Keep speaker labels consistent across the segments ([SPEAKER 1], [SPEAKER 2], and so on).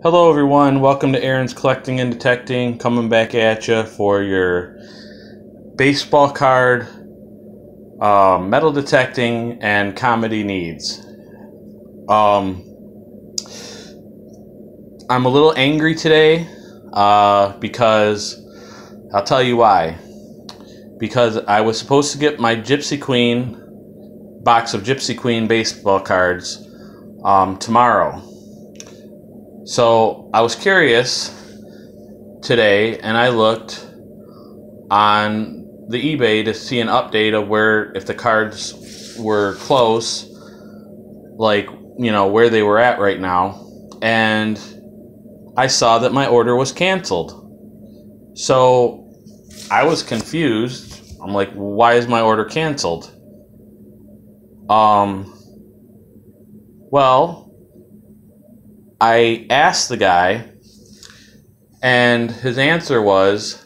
[SPEAKER 1] Hello, everyone. Welcome to Aaron's Collecting and Detecting. Coming back at you for your baseball card, metal detecting, and comedy needs. I'm a little angry today because I'll tell you why. Because I was supposed to get my Gypsy Queen box of Gypsy Queen baseball cards tomorrow. So I was curious today, and I looked on the eBay to see an update of if the cards were close, like, where they were at right now. And I saw that my order was canceled. So I was confused. I'm like, why is my order canceled? Well, I asked the guy, and his answer was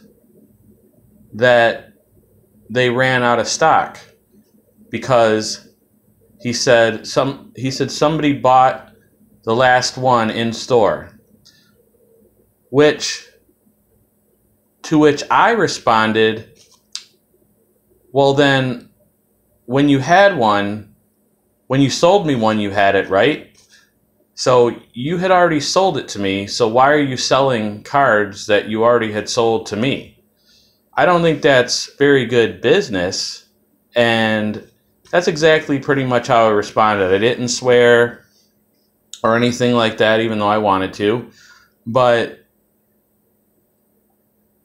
[SPEAKER 1] that they ran out of stock because he said somebody bought the last one in store. To which I responded, well, then when you sold me one, you had it, right? So you had already sold it to me, so why are you selling cards that you already had sold to me? I don't think that's very good business, and that's exactly pretty much how I responded. I didn't swear or anything like that, even though I wanted to, but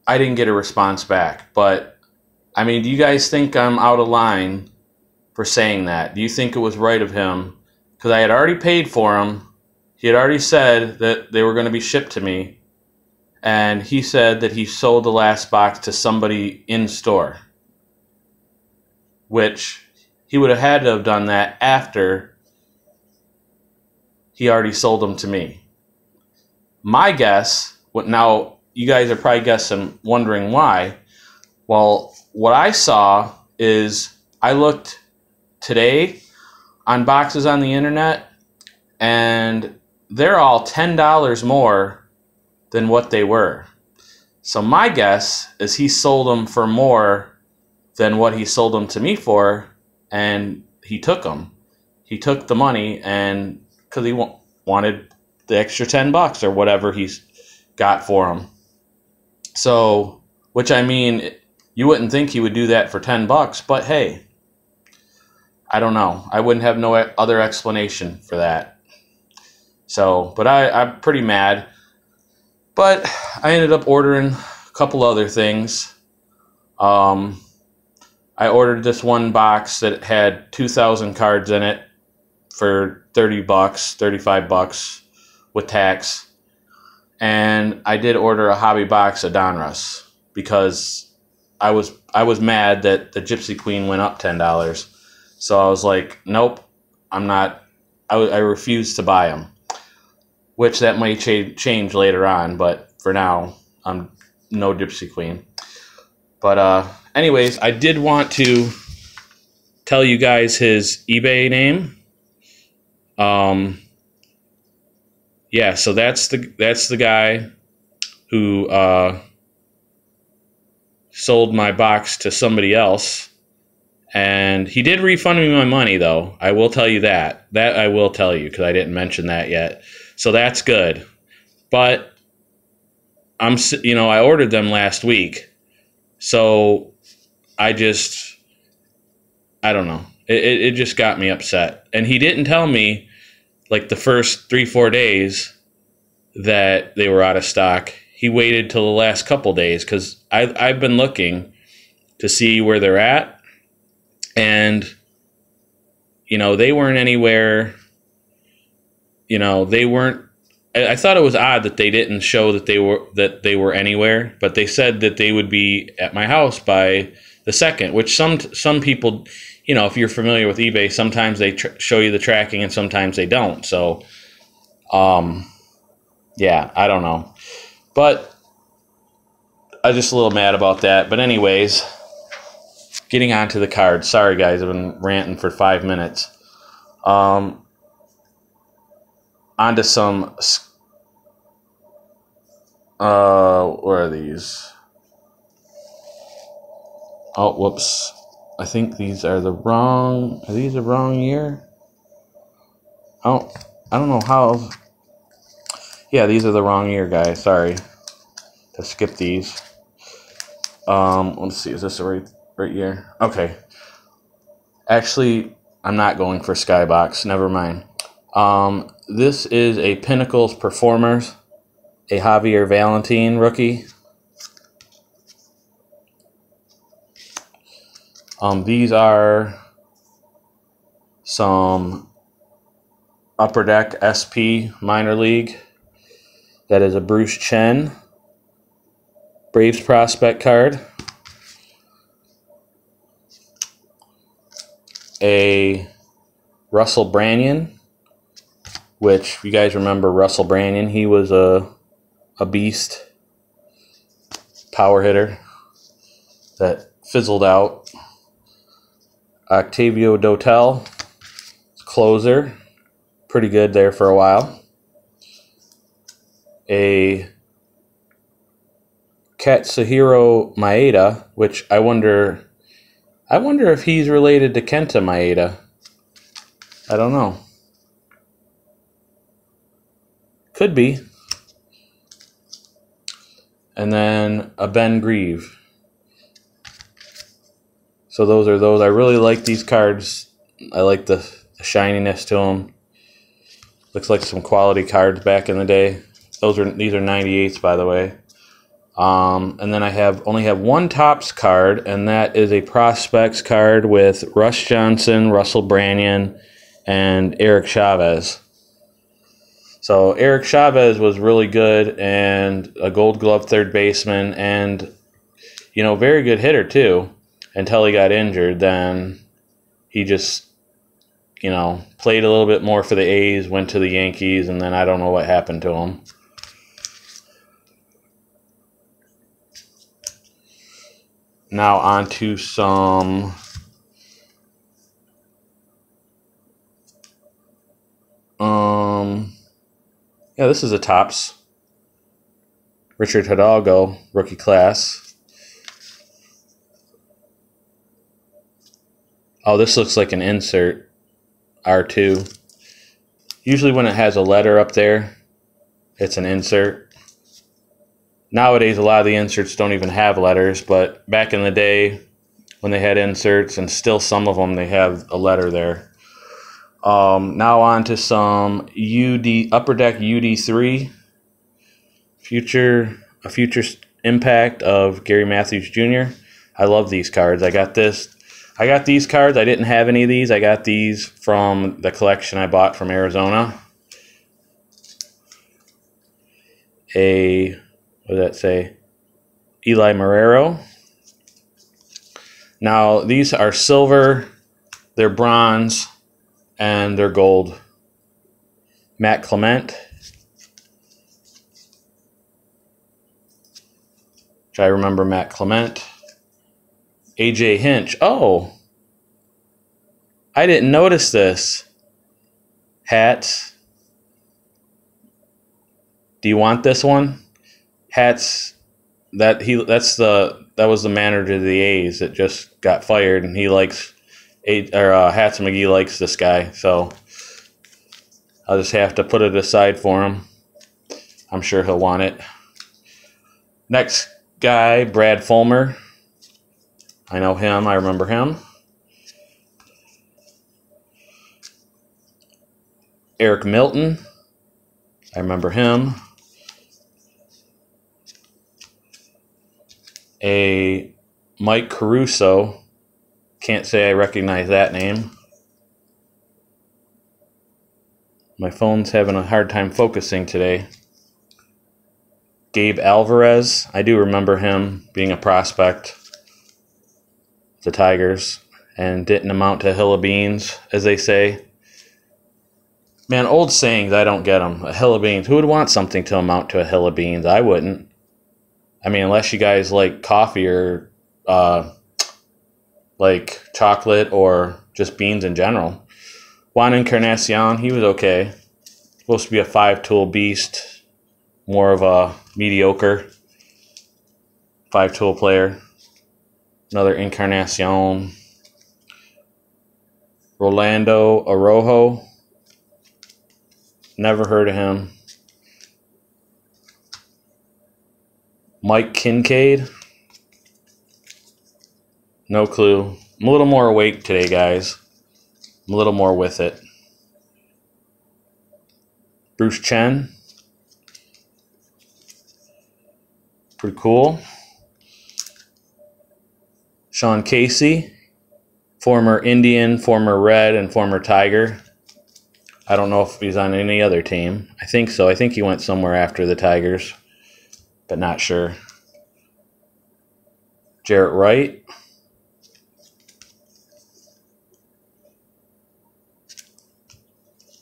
[SPEAKER 1] I didn't get a response back. But, I mean, do you guys think I'm out of line for saying that? Do you think it was right of him? Because I had already paid for them. He had already said that they were going to be shipped to me, and he said that he sold the last box to somebody in store, which he would have had to have done that after he already sold them to me. My guess, now you guys are probably wondering why. Well, what I saw is I looked today on boxes on the internet, and they're all $10 more than what they were. So my guess is he sold them for more than what he sold them to me for, and he took them. He took the money, and because he wanted the extra $10 or whatever he's got for them. So, which, I mean, you wouldn't think he would do that for $10, but hey, I don't know. I wouldn't have no other explanation for that. So, but I'm pretty mad. But I ended up ordering a couple other things. I ordered this one box that had 2,000 cards in it for $30, $35 with tax. And I did order a hobby box of Donruss because I was mad that the Gypsy Queen went up $10. So I was like, nope, I'm not. I refuse to buy them. Which that might change later on, but for now, I'm no Gypsy Queen. But anyways, I did want to tell you guys his eBay name. Yeah, so that's the guy who sold my box to somebody else, and he did refund me my money, though. I will tell you that. That I will tell you because I didn't mention that yet. So that's good. But I ordered them last week, so I don't know. It just got me upset. And he didn't tell me, like, the first 3-4 days that they were out of stock. He waited till the last couple days because I've been looking to see where they're at, and they weren't anywhere. They weren't. I thought it was odd that they didn't show that they were anywhere, but they said that they would be at my house by the 2nd, which some people, if you're familiar with eBay, sometimes they show you the tracking and sometimes they don't. So, yeah, I don't know, but I was just a little mad about that. But anyways, getting onto the cards. Sorry guys, I've been ranting for 5 minutes. Onto some Where are these? Oh, whoops. I think these are the wrong... Are these the wrong year? Oh, I don't know how... Yeah, these are the wrong year, guys. Sorry to skip these. Let's see. Is this the right year? Okay. Actually, I'm not going for Skybox. Never mind. This is a Pinnacles Performers, a Javier Valentin rookie. These are some Upper Deck SP Minor League. That is a Bruce Chen Braves prospect card. A Russell Branyan, which you guys remember Russell Branyan. He was a beast power hitter that fizzled out. Octavio Dotel, closer, pretty good there for a while. A Katsuhiro Maeda, which I wonder if he's related to Kenta Maeda. I don't know. Could be. And then a Ben Grieve. So those are those. I really like these cards. I like the shininess to them. Looks like some quality cards back in the day. These are 98s, by the way. And then I only have one Topps card, and that is a Prospects card with Russ Johnson, Russell Branyan, and Eric Chavez. So Eric Chavez was really good and a Gold Glove third baseman, and very good hitter too. Until he got injured, then he just played a little bit more for the A's, went to the Yankees, and then I don't know what happened to him. Now on to some yeah, this is a Topps Richard Hidalgo rookie class. Oh, this looks like an insert R2. Usually when it has a letter up there, it's an insert. Nowadays, a lot of the inserts don't even have letters, but back in the day when they had inserts, and still some of them, they have a letter there. Now on to some Upper Deck UD3. A future impact of Gary Matthews Jr. I love these cards. I got these cards. I didn't have any of these. I got these from the collection I bought from Arizona. What does that say? Eli Marrero. Now, these are silver, they're bronze, and they're gold. Matt Clement, which I remember Matt Clement. AJ Hinch. Oh, I didn't notice this. Hats. Do you want this one? Hats. That was the manager of the A's that just got fired, and he likes Hats McGee likes this guy, so I'll just have to put it aside for him. I'm sure he'll want it. Next guy, Brad Fulmer. I know him. I remember him. Eric Milton. I remember him. A Mike Caruso. Can't say I recognize that name. My phone's having a hard time focusing today. Gabe Alvarez. I do remember him being a prospect. The Tigers, and didn't amount to a hill of beans, as they say. Man, old sayings, I don't get them. A hill of beans. Who would want something to amount to a hill of beans? I wouldn't. I mean, unless you guys like coffee or like chocolate or just beans in general. Juan Encarnacion, he was okay. Supposed to be a 5-tool beast. more of a mediocre 5-tool player. Another Encarnacion. Rolando Araujo. Never heard of him. Mike Kincaid. No clue. I'm a little more awake today, guys. I'm a little more with it. Bruce Chen. Pretty cool. Sean Casey. Former Indian, former Red, and former Tiger. I don't know if he's on any other team. I think so. I think he went somewhere after the Tigers, but not sure. Jarrett Wright.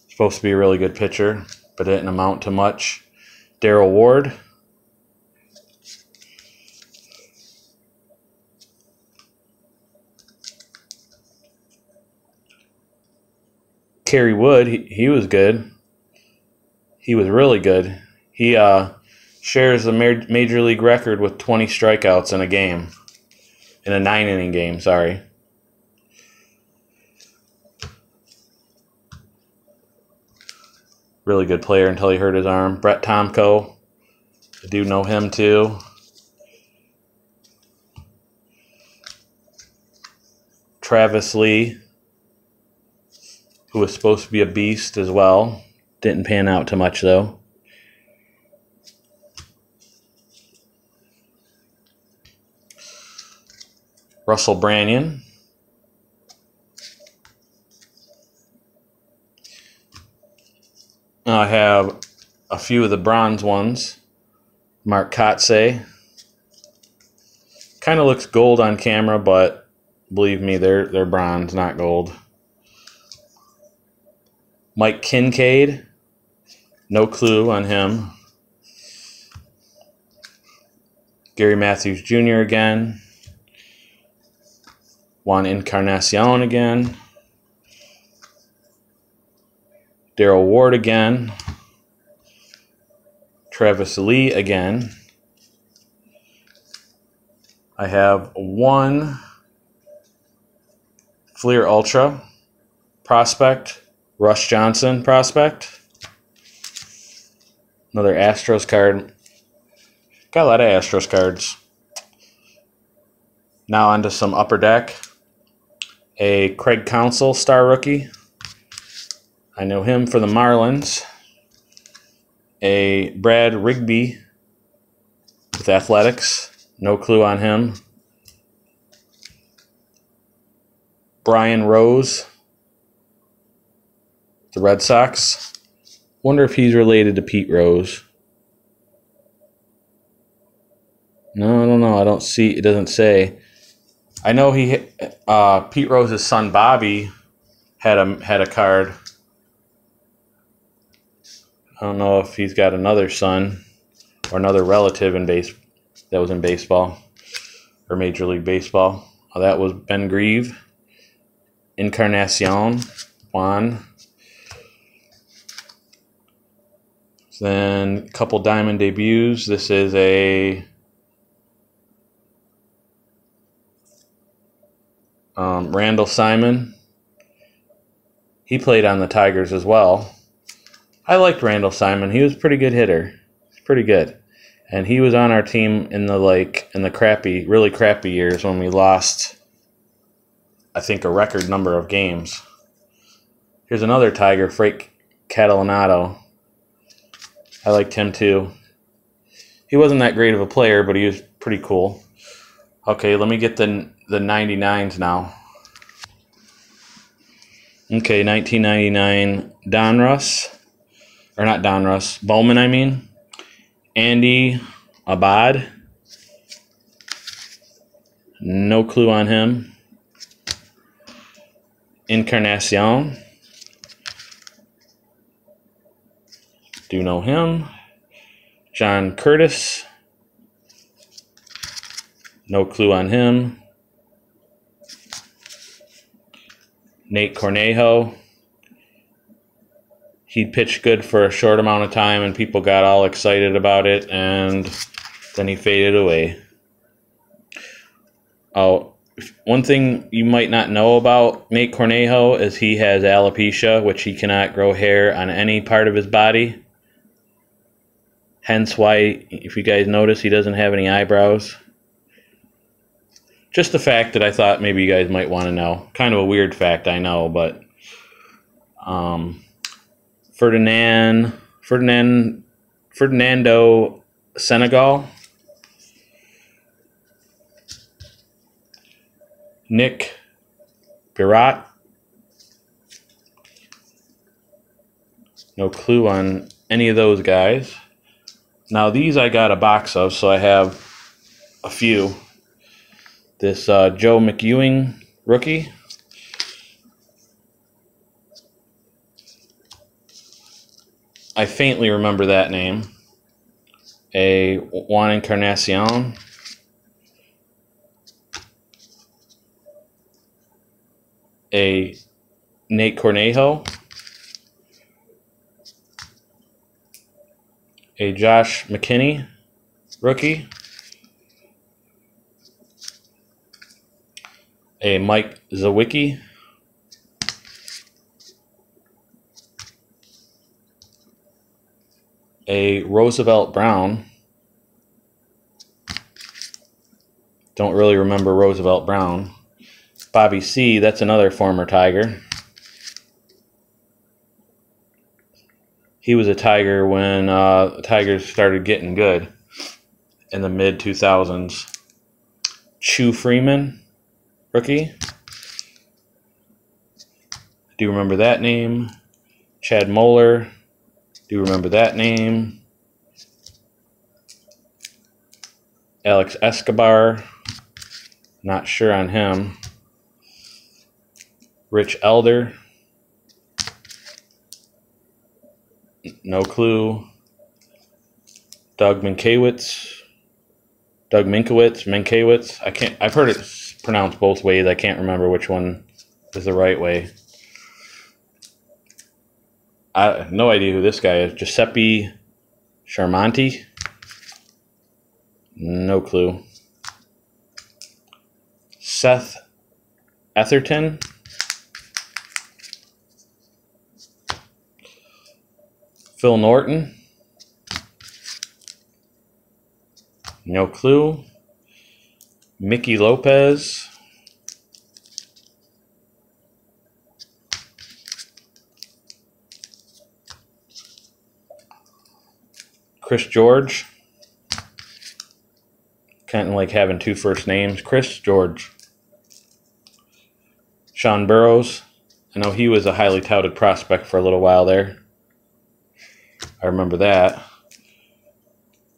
[SPEAKER 1] Supposed to be a really good pitcher, but didn't amount to much. Darrell Ward. Kerry Wood, he was good. He was really good. He shares the major league record with 20 strikeouts in a game. In a 9-inning game, sorry. Really good player until he hurt his arm. Brett Tomko. I do know him too. Travis Lee, who was supposed to be a beast as well. Didn't pan out too much, though. Russell Branyan. I have a few of the bronze ones. Mark Kotsay. Kind of looks gold on camera, but believe me, they're bronze, not gold. Mike Kincaid. No clue on him. Gary Matthews Jr. again. Juan Encarnacion again. Darrell Ward again. Travis Lee again. I have one Fleer Ultra prospect. Rush Johnson prospect. Another Astros card. Got a lot of Astros cards. Now onto some Upper Deck. A Craig Counsell star rookie. I know him for the Marlins. A Brad Rigby with Athletics. No clue on him. Brian Rose, the Red Sox. Wonder if he's related to Pete Rose. No, I don't know. I don't see. It doesn't say. I know Pete Rose's son Bobby had a card. I don't know if he's got another son or another relative that was in baseball or Major League Baseball. That was Ben Grieve. Encarnacion, Juan. Then a couple diamond debuts. This is a Randall Simon. He played on the Tigers as well. I liked Randall Simon. He was a pretty good hitter. Pretty good. And he was on our team in the really crappy years when we lost, I think, a record number of games. Here's another Tiger, Frank Catalanato. I liked him too. He wasn't that great of a player, but he was pretty cool. Okay, let me get the 99s now. Okay, 1999 Donruss. Or not Donruss. Bowman, I mean. Andy Abad. No clue on him. Encarnacion. Do know him. John Curtis. No clue on him. Nate Cornejo. he'd pitch good for a short amount of time, and people got all excited about it, and then he faded away. Oh, one thing you might not know about Nate Cornejo is he has alopecia, which he cannot grow hair on any part of his body. Hence why, if you guys notice, he doesn't have any eyebrows. Just a fact that I thought maybe you guys might want to know. Kind of a weird fact, I know, but Fernando Senegal, Nick Pirat. No clue on any of those guys. Now these I got a box of, so I have a few. This Joe McEwing rookie. I faintly remember that name. A Juan Encarnacion. A Nate Cornejo. A Josh McKinney rookie. A Mike Zawicki. A Roosevelt Brown. Don't really remember Roosevelt Brown. Bobby C., that's another former Tiger. He was a Tiger when the Tigers started getting good in the mid-2000s. Chu Freeman, rookie. Do you remember that name? Chad Moeller. Do you remember that name? Alex Escobar. Not sure on him. Rich Elder. No clue. Doug Minkiewicz. I've heard it pronounced both ways. I can't remember which one is the right way. I have no idea who this guy is. Giuseppe Charmanti. No clue. Seth Etherton. Phil Norton. No clue. Mickey Lopez. Chris George. Kind of like having two first names. Chris George. Sean Burrows. I know he was a highly touted prospect for a little while there. I remember that.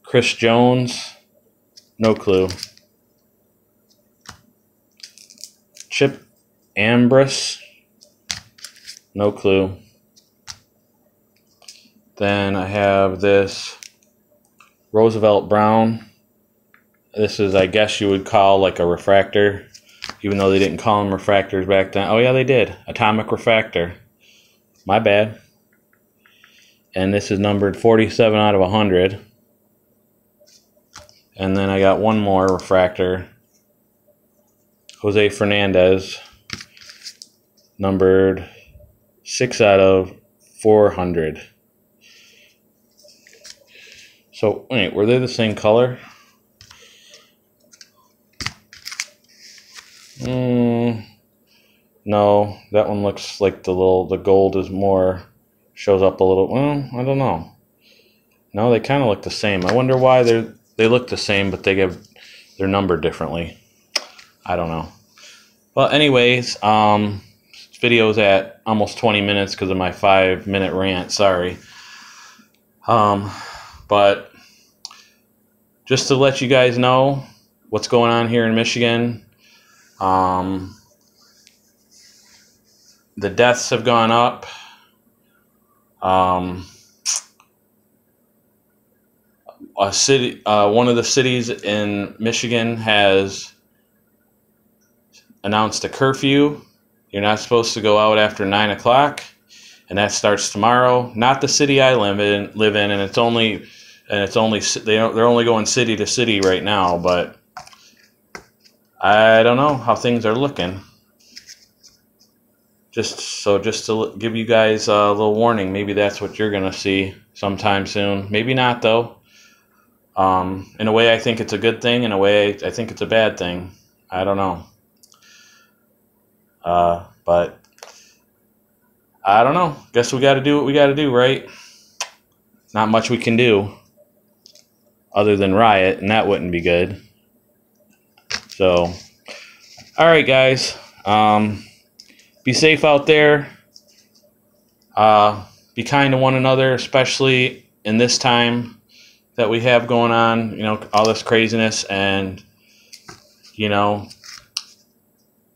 [SPEAKER 1] Chris Jones. No clue. Chip Ambrose. No clue. Then I have this Roosevelt Brown. This is, I guess you would call like a refractor, even though they didn't call them refractors back then. Oh yeah, they did. Atomic refractor. My bad. And this is numbered 47 out of 100. And then I got one more refractor. Jose Fernandez. Numbered 6 out of 400. So, wait, were they the same color? No, that one looks like the gold is more, shows up a little, well, I don't know. No, they kind of look the same. I wonder why they look the same, but they're numbered differently. I don't know. Well, anyways, this video's at almost 20 minutes because of my 5-minute rant, sorry. But just to let you guys know what's going on here in Michigan, the deaths have gone up. One of the cities in Michigan has announced a curfew. You're not supposed to go out after 9 o'clock. and that starts tomorrow. Not the city I live in, and it's only they're only going city to city right now, but I don't know how things are looking. Just to give you guys a little warning, maybe that's what you're gonna see sometime soon. Maybe not though. In a way, I think it's a good thing. In a way, I think it's a bad thing. I don't know. But I don't know. Guess we got to do what we got to do, right? Not much we can do other than riot, and that wouldn't be good. So, all right, guys. Be safe out there. Be kind to one another, especially in this time that we have going on. You know, all this craziness, and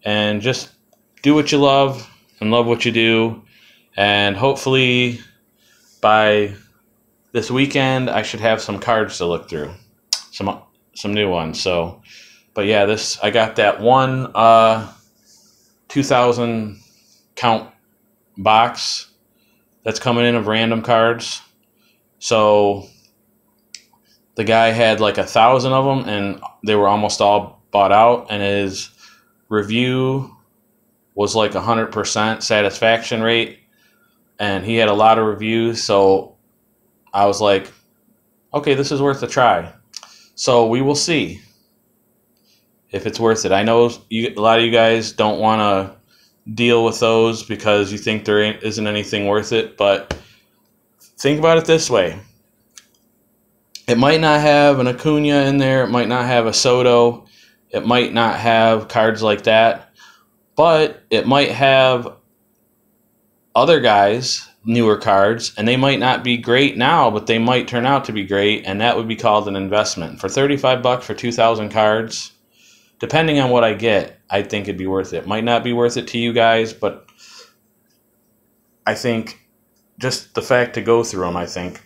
[SPEAKER 1] and just do what you love and love what you do. And hopefully by this weekend, I should have some cards to look through, some new ones. So, but yeah, I got that one 2,000 count box that's coming in of random cards. So the guy had like 1,000 of them, and they were almost all bought out, and his review was like 100% satisfaction rate, and he had a lot of reviews, so I was like, okay, this is worth a try. So we will see if it's worth it. I know a lot of you guys don't want to deal with those because you think there isn't anything worth it, but think about it this way. It might not have an Acuna in there, it might not have a Soto, it might not have cards like that, but it might have other guys' newer cards, and they might not be great now, but they might turn out to be great, and that would be called an investment. For $35 for 2,000 cards, depending on what I get, I think it'd be worth it. Might not be worth it to you guys, but I think just the fact to go through them, I think,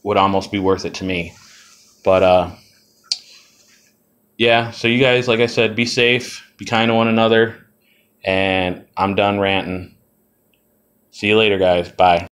[SPEAKER 1] would almost be worth it to me. But yeah, so you guys, like I said, be safe, be kind to one another, and I'm done ranting. See you later, guys. Bye.